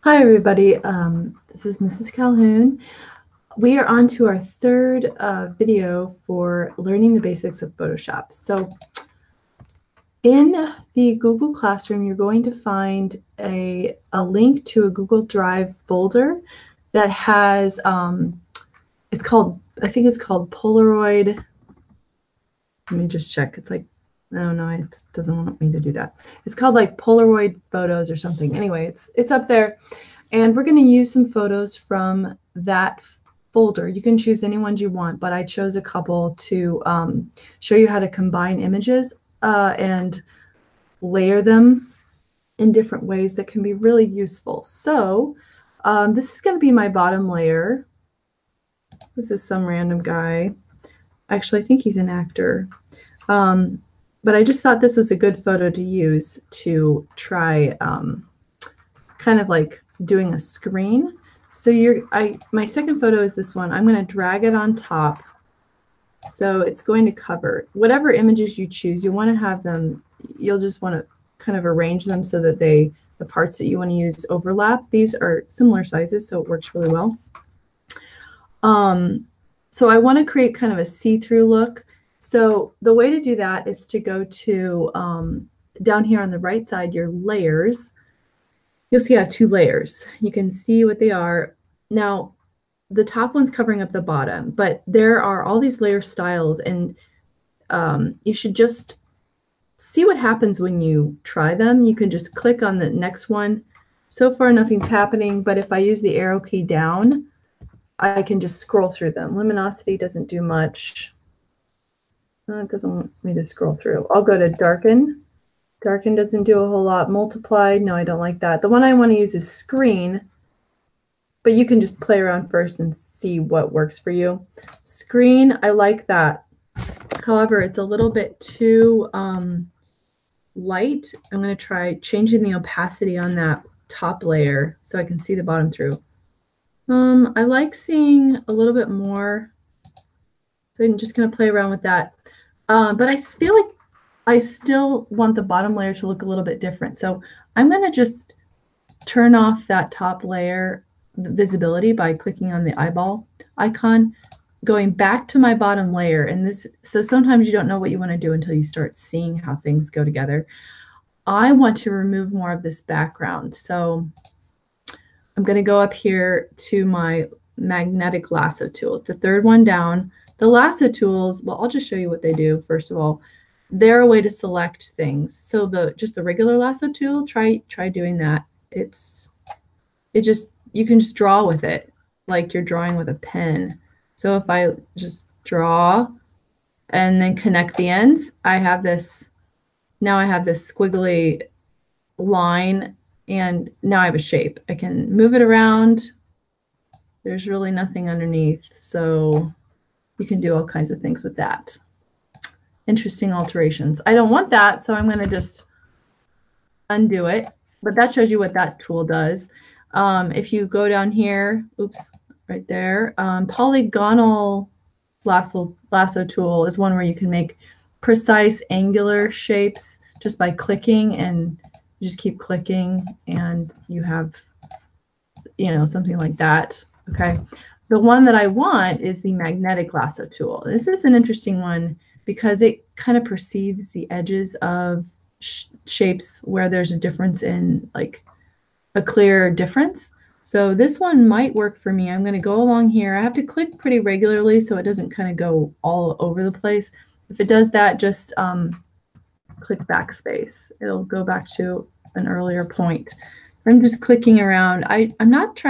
Hi, everybody. This is Mrs. Calhoun. We are on to our third video for learning the basics of Photoshop. So in the Google Classroom, you're going to find a link to a Google Drive folder that has, I think it's called Polaroid. Let me just check. It's like, no, it doesn't want me to do that. It's called like Polaroid photos or something. Anyway, it's up there. And we're going to use some photos from that folder. You can choose any ones you want, but I chose a couple to show you how to combine images and layer them in different ways that can be really useful. So this is going to be my bottom layer. This is some random guy. Actually, I think he's an actor. But I just thought this was a good photo to use to try kind of like doing a screen. So my second photo is this one. I'm going to drag it on top. So it's going to cover whatever images you choose. You want to have them, you'll just want to kind of arrange them so that the parts that you want to use overlap. These are similar sizes, so it works really well. So I want to create kind of a see-through look. So the way to do that is to go to down here on the right side, your layers. You'll see I have two layers. You can see what they are. Now, the top one's covering up the bottom, but there are all these layer styles, and you should just see what happens when you try them. You can just click on the next one. So far, nothing's happening, but if I use the arrow key down, I can just scroll through them. Luminosity doesn't do much. It doesn't want me to scroll through. I'll go to darken. Darken doesn't do a whole lot. Multiply, no, I don't like that. The one I want to use is screen, but you can just play around first and see what works for you. Screen, I like that. However, it's a little bit too light. I'm going to try changing the opacity on that top layer so I can see the bottom through. I like seeing a little bit more, so I'm just going to play around with that. But I feel like I still want the bottom layer to look a little bit different. So I'm going to just turn off that top layer visibility by clicking on the eyeball icon, going back to my bottom layer. And so sometimes you don't know what you want to do until you start seeing how things go together. I want to remove more of this background. So I'm going to go up here to my magnetic lasso tools, the third one down. The lasso tools, well, I'll just show you what they do. First of all, they're a way to select things. So just the regular lasso tool, try doing that. You can just draw with it like you're drawing with a pen. So if I just draw and then connect the ends, now I have this squiggly line, and now I have a shape. I can move it around. There's really nothing underneath, so you can do all kinds of things with that. Interesting alterations. I don't want that, so I'm going to just undo it. But that shows you what that tool does. If you go down here, oops, right there, polygonal lasso tool is one where you can make precise angular shapes just by clicking, and you just keep clicking, and you have, something like that. Okay. The one that I want is the magnetic lasso tool. This is an interesting one because it kind of perceives the edges of shapes where there's a difference in, like, a clear difference. So this one might work for me. I'm going to go along here. I have to click pretty regularly so it doesn't kind of go all over the place. If it does that, just click backspace. It'll go back to an earlier point. I'm just clicking around. I'm not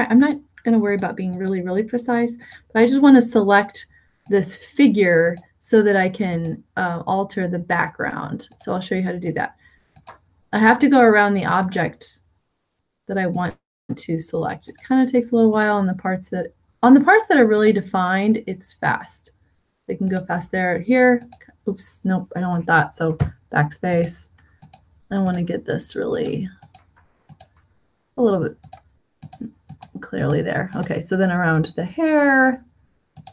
going to worry about being really, really precise, but I just want to select this figure so that I can alter the background. So I'll show you how to do that. I have to go around the object that I want to select. It kind of takes a little while on the parts that are really defined. It's fast. They can go fast there. Here, oops, nope, I don't want that. So backspace. I want to get this really a little bit clearly there. Okay, so then around the hair,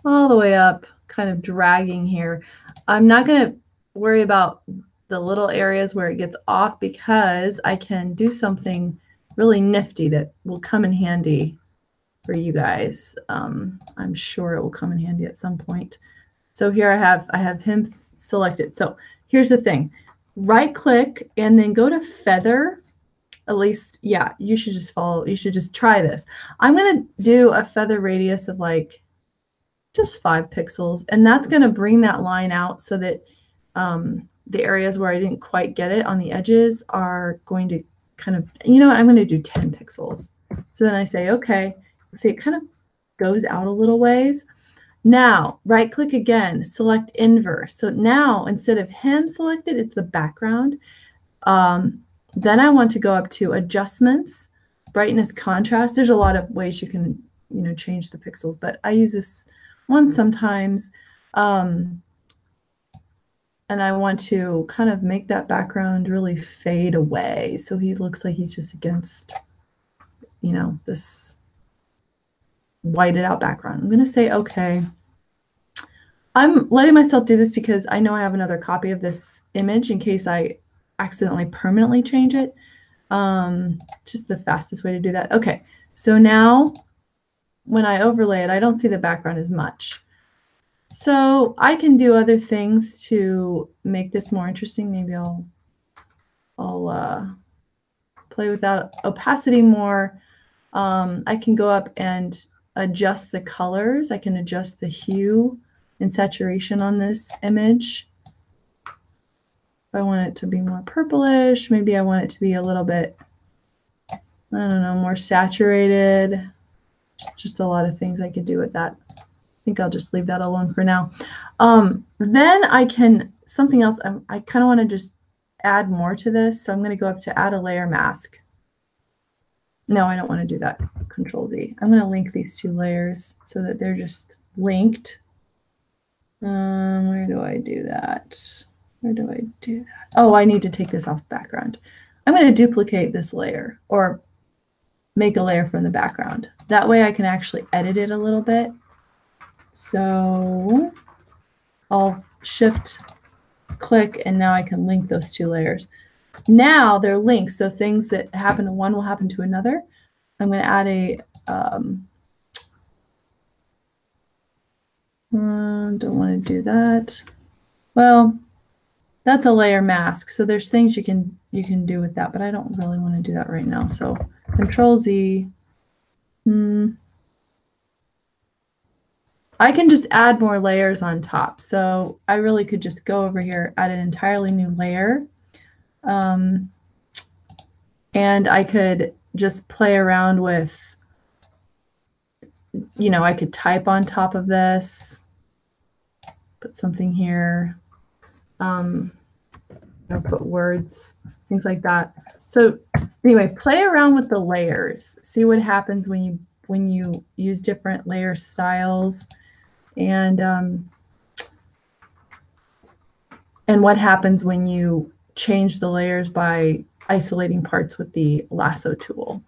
all the way up, kind of dragging here. I'm not going to worry about the little areas where it gets off because I can do something really nifty that will come in handy for you guys. I'm sure it will come in handy at some point. So here I have him selected. So here's the thing. Right click and then go to feather. At least, yeah, you should just follow. You should just try this. I'm going to do a feather radius of like just 5 pixels. And that's going to bring that line out so that the areas where I didn't quite get it on the edges are going to kind of, you know what, I'm going to do 10 pixels. So then I say, okay, see, it kind of goes out a little ways. Now, right click again, select inverse. So now instead of him selected, it's the background. Then I want to go up to adjustments, brightness, contrast. There's a lot of ways you can, change the pixels, but I use this one sometimes. And I want to kind of make that background really fade away. So he looks like he's just against, this whited out background. I'm going to say, okay. I'm letting myself do this because I know I have another copy of this image in case I accidentally permanently change it. Just the fastest way to do that. Okay, so now when I overlay it, I don't see the background as much. So I can do other things to make this more interesting. Maybe I'll play with that opacity more. I can go up and adjust the colors. I can adjust the hue and saturation on this image. If I want it to be more purplish, maybe I want it to be a little bit, I don't know, more saturated. Just a lot of things I could do with that. I think I'll just leave that alone for now. Then I can, something else, I kind of want to just add more to this. So I'm going to go up to add a layer mask. No, I don't want to do that. Control D. I'm going to link these 2 layers so that they're just linked. Where do I do that? Where do I do that? Oh, I need to take this off background. I'm going to duplicate this layer or make a layer from the background. That way I can actually edit it a little bit. So I'll shift click and now I can link those 2 layers. Now they're linked, so things that happen to one will happen to another. I'm going to add a don't want to do that. Well, that's a layer mask, so there's things you can do with that, but I don't really want to do that right now. So Control Z. I can just add more layers on top. So I really could just go over here, add an entirely new layer. And I could just play around with, I could type on top of this, put something here, put words, things like that. So anyway, play around with the layers. See what happens when you use different layer styles, and what happens when you change the layers by isolating parts with the lasso tool.